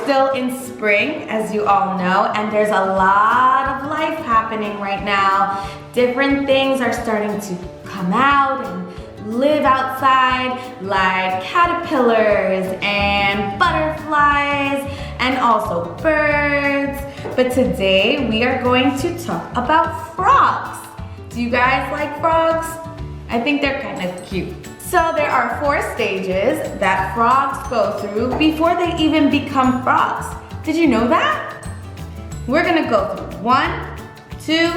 still in spring, as you all know, and there's a lot of life happening right now. Different things are starting to come out and live outside, like caterpillars and butterflies and also birds. But today we are going to talk about frogs. Do you guys like frogs? I think they're kind of cute. So there are 4 stages that frogs go through before they even become frogs. Did you know that? We're gonna go through 1, 2,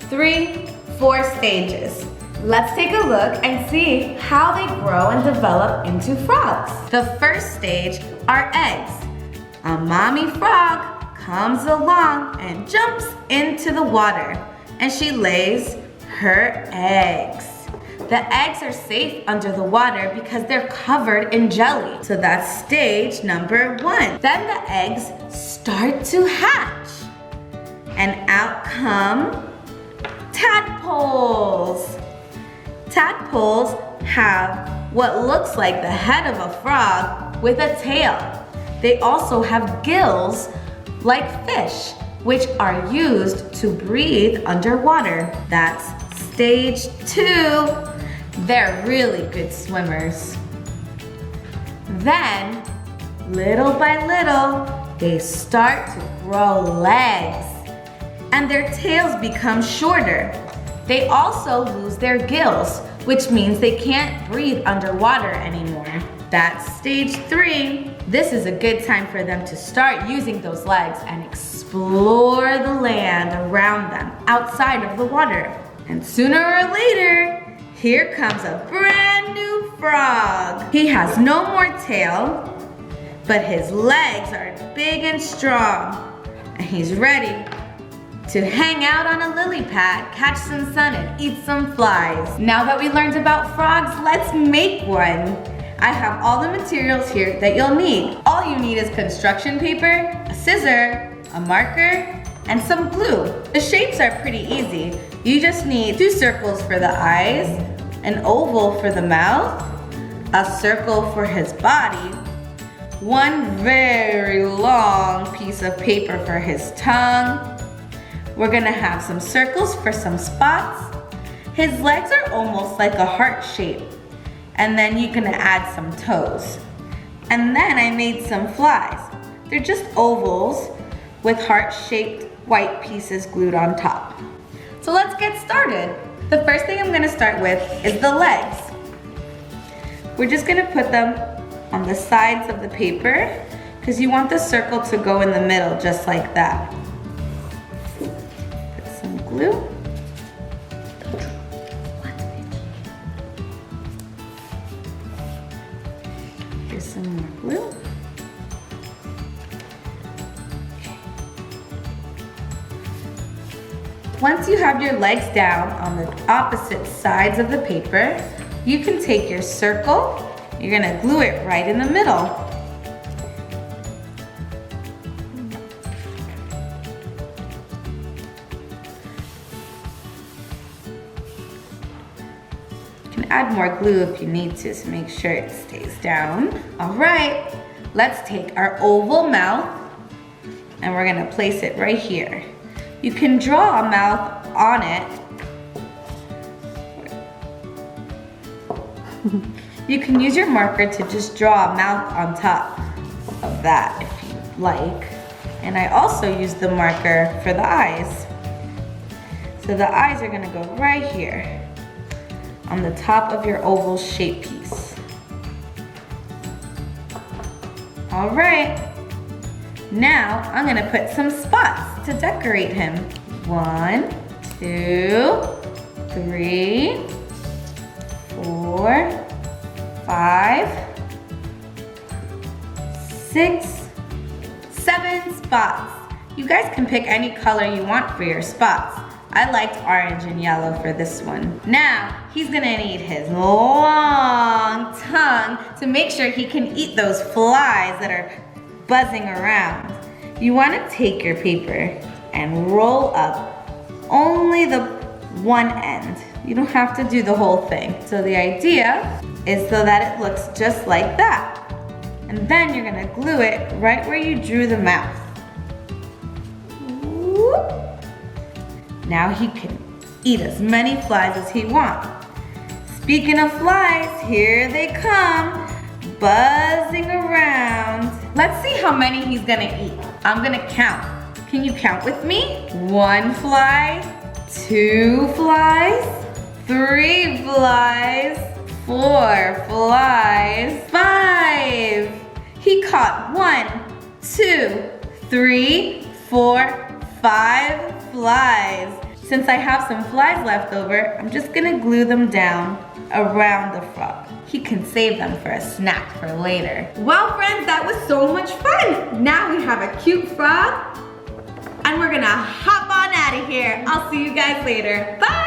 3, 4 stages. Let's take a look and see how they grow and develop into frogs. The first stage are eggs. A mommy frog comes along and jumps into the water, and she lays her eggs. The eggs are safe under the water because they're covered in jelly. So that's stage number 1. Then the eggs start to hatch, and out come tadpoles. Tadpoles have what looks like the head of a frog with a tail. They also have gills like fish, which are used to breathe underwater. That's stage 2. They're really good swimmers. Then, little by little, they start to grow legs, and their tails become shorter. They also lose their gills, which means they can't breathe underwater anymore. That's stage 3. This is a good time for them to start using those legs and explore the land around them outside of the water. And sooner or later, here comes a brand new frog. He has no more tail, but his legs are big and strong, and he's ready to hang out on a lily pad, catch some sun, and eat some flies. Now that we learned about frogs, let's make one. I have all the materials here that you'll need. All you need is construction paper, a scissor, a marker, and some glue. The shapes are pretty easy. You just need 2 circles for the eyes, an oval for the mouth, a circle for his body, 1 very long piece of paper for his tongue. We're gonna have some circles for some spots. His legs are almost like a heart shape. And then you're gonna add some toes. And then I made some flies. They're just ovals with heart-shaped white pieces glued on top. So let's get started. The first thing I'm gonna start with is the legs. We're just gonna put them on the sides of the paper because you want the circle to go in the middle just like that. Put some glue. Here's some more glue. Once you have your legs down on the opposite sides of the paper, you can take your circle, you're gonna glue it right in the middle. You can add more glue if you need to make sure it stays down. All right, let's take our oval mouth and we're gonna place it right here. You can draw a mouth on it. You can use your marker to just draw a mouth on top of that if you like. And I also use the marker for the eyes. So the eyes are gonna go right here on the top of your oval shape piece. All right. Now, I'm gonna put some spots to decorate him. 1, 2, 3, 4, 5, 6, 7 spots. You guys can pick any color you want for your spots. I liked orange and yellow for this one. Now, he's gonna need his long tongue to make sure he can eat those flies that are buzzing around. You wanna take your paper and roll up only the one end. You don't have to do the whole thing. So the idea is so that it looks just like that. And then you're gonna glue it right where you drew the mouth. Whoop. Now he can eat as many flies as he wants. Speaking of flies, here they come, buzzing around. Let's see how many he's gonna eat. I'm gonna count. Can you count with me? 1 fly, 2 flies, 3 flies, 4 flies, 5. He caught 1, 2, 3, 4, 5 flies. Since I have some flies left over, I'm just gonna glue them down around the frog. He can save them for a snack for later. Well, friends, that was so much fun. Now we have a cute frog, and we're gonna hop on out of here. I'll see you guys later. Bye!